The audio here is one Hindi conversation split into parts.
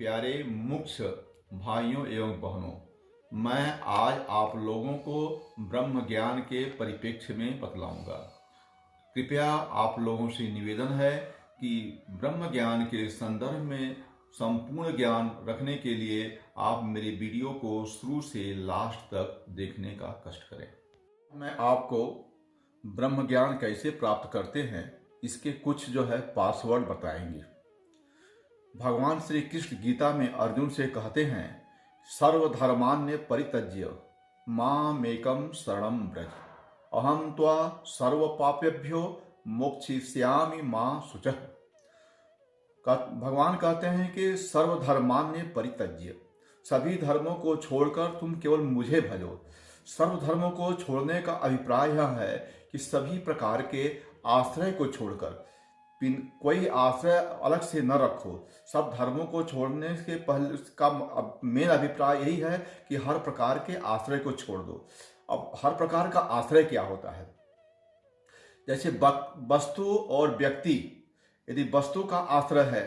प्यारे मुख्य भाइयों एवं बहनों, मैं आज आप लोगों को ब्रह्म ज्ञान के परिप्रेक्ष्य में बतलाऊंगा। कृपया आप लोगों से निवेदन है कि ब्रह्म ज्ञान के संदर्भ में संपूर्ण ज्ञान रखने के लिए आप मेरे वीडियो को शुरू से लास्ट तक देखने का कष्ट करें। मैं आपको ब्रह्म ज्ञान कैसे प्राप्त करते हैं इसके कुछ पासवर्ड बताएंगे। भगवान श्री कृष्ण गीता में अर्जुन से कहते हैं, सर्वधर्मान्य परित्यज्य मामेकं शरणं व्रज अहम त्वा सर्व पापेभ्यो मोक्षयिष्यामि मा शुचः। भगवान कहते हैं कि सर्वधर्मान्य परित्यज्य, सभी धर्मों को छोड़कर तुम केवल मुझे भजो। सर्वधर्मों को छोड़ने का अभिप्राय यह है कि सभी प्रकार के आश्रय को छोड़कर कोई आश्रय अलग से न रखो। सब धर्मों को छोड़ने के पहले का मेन अभिप्राय यही है कि हर प्रकार के आश्रय को छोड़ दो। अब हर प्रकार का आश्रय क्या होता है? जैसे वस्तु और व्यक्ति, यदि वस्तु का आश्रय है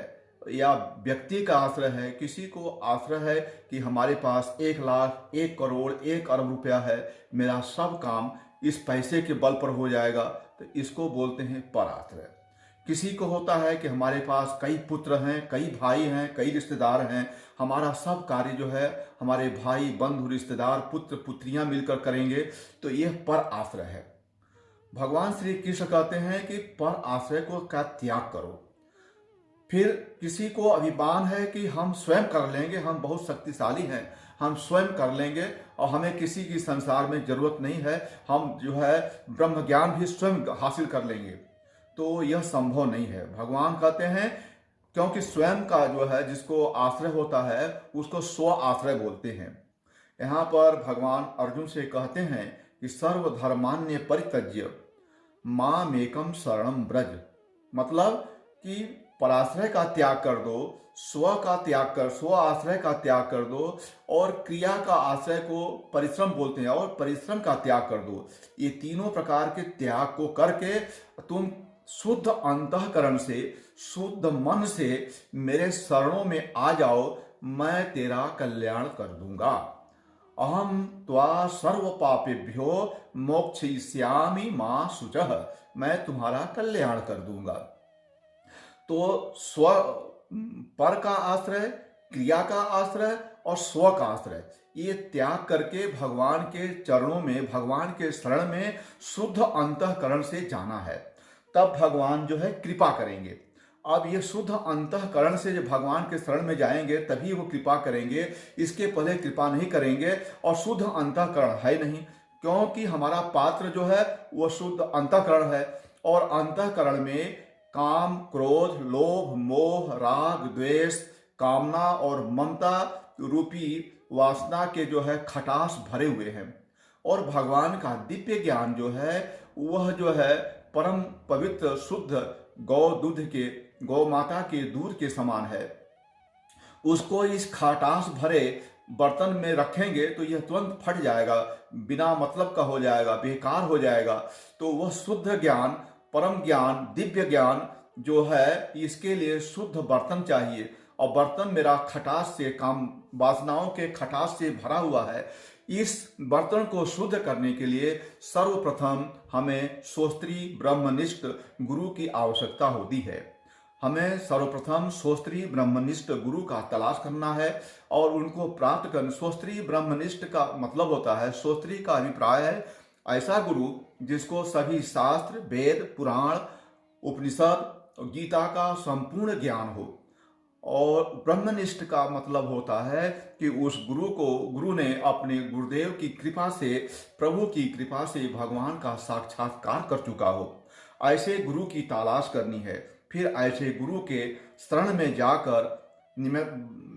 या व्यक्ति का आश्रय है, किसी को आश्रय है कि हमारे पास 1 लाख 1 करोड़ 1 अरब रुपया है, मेरा सब काम इस पैसे के बल पर हो जाएगा, तो इसको बोलते हैं पर आश्रय। किसी को होता है कि हमारे पास कई पुत्र हैं, कई भाई हैं, कई रिश्तेदार हैं, हमारा सब कार्य हमारे भाई बंधु रिश्तेदार पुत्र पुत्रियां मिलकर करेंगे, तो यह पर आश्रय है। भगवान श्री कृष्ण कहते हैं कि पर आश्रय को का त्याग करो। फिर किसी को अभिमान है कि हम स्वयं कर लेंगे, हम बहुत शक्तिशाली हैं, हम स्वयं कर लेंगे और हमें किसी की संसार में जरूरत नहीं है, हम ब्रह्म ज्ञान भी स्वयं हासिल कर लेंगे, तो यह संभव नहीं है। भगवान कहते हैं क्योंकि स्वयं का जिसको आश्रय होता है उसको स्व आश्रय बोलते हैं। यहाँ पर भगवान अर्जुन से कहते हैं कि सर्वधर्मान्य परित्यज्य मामेकं शरणं व्रज, मतलब कि पराश्रय का त्याग कर दो, स्व आश्रय का त्याग कर दो, और क्रिया का आश्रय को परिश्रम बोलते हैं, और परिश्रम का त्याग कर दो। ये तीनों प्रकार के त्याग को करके तुम शुद्ध अंतःकरण से, शुद्ध मन से मेरे शरणों में आ जाओ, मैं तेरा कल्याण कर दूंगा। अहम त्वा सर्व पापेभ्यो मोक्षयिष्यामि मा शुचः, मैं तुम्हारा कल्याण कर दूंगा। तो स्व पर का आश्रय, क्रिया का आश्रय और स्व का आश्रय, ये त्याग करके भगवान के चरणों में, भगवान के शरण में शुद्ध अंतःकरण से जाना है, तब भगवान कृपा करेंगे। अब ये शुद्ध अंतःकरण से जब भगवान के शरण में जाएंगे तभी वो कृपा करेंगे, इसके पहले कृपा नहीं करेंगे। और शुद्ध अंतःकरण है नहीं, क्योंकि हमारा पात्र वो शुद्ध अंतःकरण है, और अंतःकरण में काम क्रोध लोभ मोह राग द्वेष कामना और ममता रूपी वासना के खटास भरे हुए हैं। और भगवान का दिव्य ज्ञान वह परम पवित्र शुद्ध गौ माता के दूध के समान है। उसको इस खटास भरे बर्तन में रखेंगे तो यह तुरंत फट जाएगा, बिना मतलब का हो जाएगा, बेकार हो जाएगा। तो वह शुद्ध ज्ञान, परम ज्ञान, दिव्य ज्ञान इसके लिए शुद्ध बर्तन चाहिए। और बर्तन मेरा खटास से, काम वासनाओं के खटास से भरा हुआ है। इस बर्तन को शुद्ध करने के लिए सर्वप्रथम हमें सोस्त्री ब्रह्मनिष्ठ गुरु की आवश्यकता होती है। हमें सर्वप्रथम सोस्त्री ब्रह्मनिष्ठ गुरु का तलाश करना है और उनको प्राप्त करना। सोस्त्री ब्रह्मनिष्ठ का मतलब होता है, सोस्त्री का अभिप्राय है ऐसा गुरु जिसको सभी शास्त्र, वेद, पुराण, उपनिषद, गीता का संपूर्ण ज्ञान हो। और ब्रह्मनिष्ठ का मतलब होता है कि उस गुरु ने अपने गुरुदेव की कृपा से, प्रभु की कृपा से भगवान का साक्षात्कार कर चुका हो। ऐसे गुरु की तलाश करनी है। फिर ऐसे गुरु के शरण में जाकर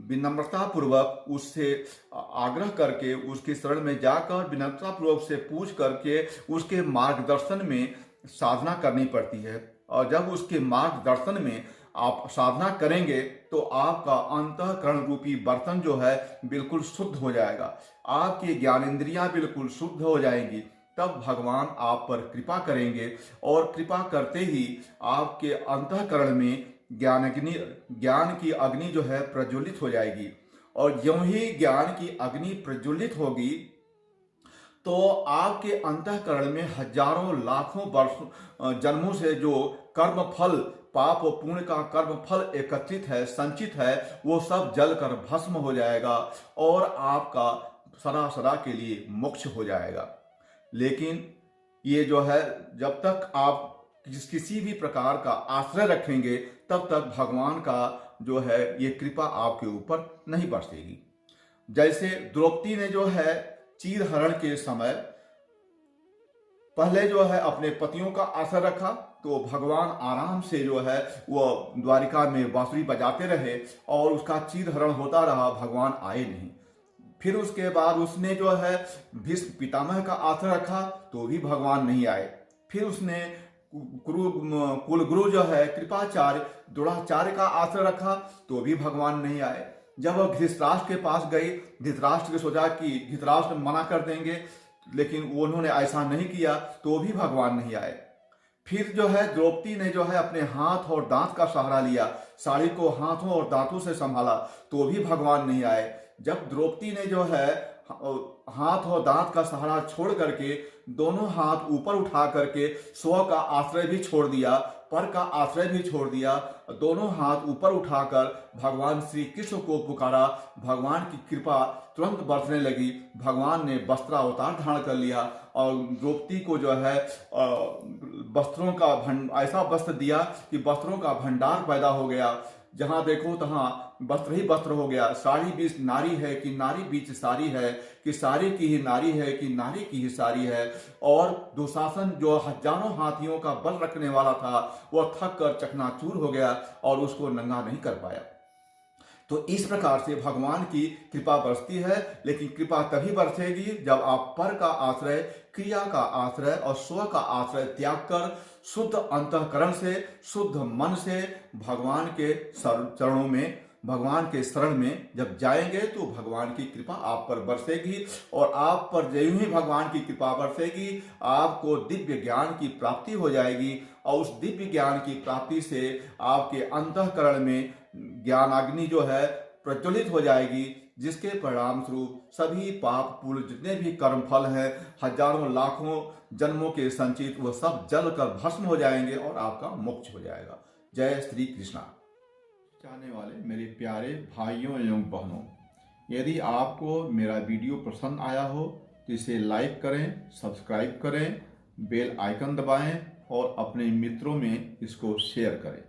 विनम्रता पूर्वक उससे आग्रह करके, उसके शरण में जाकर विनम्रता पूर्वक से पूछ करके उसके मार्गदर्शन में साधना करनी पड़ती है। और जब उसके मार्गदर्शन में आप साधना करेंगे तो आपका अंतःकरण रूपी बर्तन बिल्कुल शुद्ध हो जाएगा, आपकी ज्ञानेंद्रियां बिल्कुल शुद्ध हो जाएंगी। तब भगवान आप पर कृपा करेंगे और कृपा करते ही आपके अंतःकरण में ज्ञान की अग्नि जो है प्रज्वलित हो जाएगी। और यूं ही ज्ञान की अग्नि प्रज्वलित होगी तो आपके अंतःकरण में हजारों लाखों वर्ष जन्मों से जो कर्म फल, पाप और पुण्य का कर्म फल एकत्रित है, संचित है, वो सब जलकर भस्म हो जाएगा और आपका सदा सदा के लिए मोक्ष हो जाएगा। लेकिन ये जो है, जब तक आप किसी भी प्रकार का आश्रय रखेंगे तब तक भगवान का जो है ये कृपा आपके ऊपर नहीं बरसेगी। जैसे द्रौपदी ने जो है चीरहरण के समय पहले जो है अपने पतियों का आश्रय रखा, तो भगवान आराम से जो है वो द्वारिका में बांसुरी बजाते रहे और उसका चीरहरण होता रहा, भगवान आए नहीं। फिर उसके बाद उसने जो है भीष्म पितामह का आश्रय रखा तो भी भगवान नहीं आए। फिर उसने कुलगुरु जो है कृपाचार्य द्रोणाचार्य का आश्रय रखा तो भी भगवान नहीं आए। जब वह धृतराष्ट्र के पास गई, धृतराष्ट्र ने सोचा कि धृतराष्ट्र मना कर देंगे, लेकिन उन्होंने ऐसा नहीं किया तो भी भगवान नहीं आए। फिर जो है द्रौपदी ने जो है अपने हाथ और दांत का सहारा लिया, साड़ी को हाथों और दांतों से संभाला तो भी भगवान नहीं आए। जब द्रौपदी ने जो है हाथ और दांत का सहारा छोड़ करके दोनों हाथ ऊपर उठा करके स्व का आश्रय भी छोड़ दिया, पर का आश्रय भी छोड़ दिया, दोनों हाथ ऊपर उठाकर भगवान श्री कृष्ण को पुकारा, भगवान की कृपा तुरंत बरसने लगी। भगवान ने वस्त्रावतार धारण कर लिया और द्रौपदी को जो है वस्त्रों का ऐसा वस्त्र दिया कि वस्त्रों का भंडार पैदा हो गया। जहां देखो तहां वस्त्र ही वस्त्र हो गया। साड़ी बीच नारी है कि नारी बीच साड़ी है, कि साड़ी की ही नारी है कि नारी की ही साड़ी है। और दुशासन जो हजारों हाथियों का बल रखने वाला था वह थक कर चकनाचूर हो गया और उसको नंगा नहीं कर पाया। तो इस प्रकार से भगवान की कृपा बरसती है, लेकिन कृपा तभी बरसेगी जब आप पर का आश्रय, क्रिया का आश्रय और स्व का आश्रय त्याग कर शुद्ध अंतःकरण से, शुद्ध मन से भगवान के चरणों में, भगवान के शरण में जब जाएंगे तो भगवान की कृपा आप पर बरसेगी। और आप पर जो ही भगवान की कृपा बरसेगी आपको दिव्य ज्ञान की प्राप्ति हो जाएगी और उस दिव्य ज्ञान की प्राप्ति से आपके अंतःकरण में ज्ञानाग्नि जो है प्रज्वलित हो जाएगी, जिसके परिणाम स्वरूप सभी पाप पुण्य जितने भी कर्म फल हैं, हजारों लाखों जन्मों के संचित, वह सब जल कर भस्म हो जाएंगे और आपका मोक्ष हो जाएगा। जय श्री कृष्णा। चाहने वाले मेरे प्यारे भाइयों एवं बहनों, यदि आपको मेरा वीडियो पसंद आया हो तो इसे लाइक करें, सब्सक्राइब करें, बेल आइकन दबाएं और अपने मित्रों में इसको शेयर करें।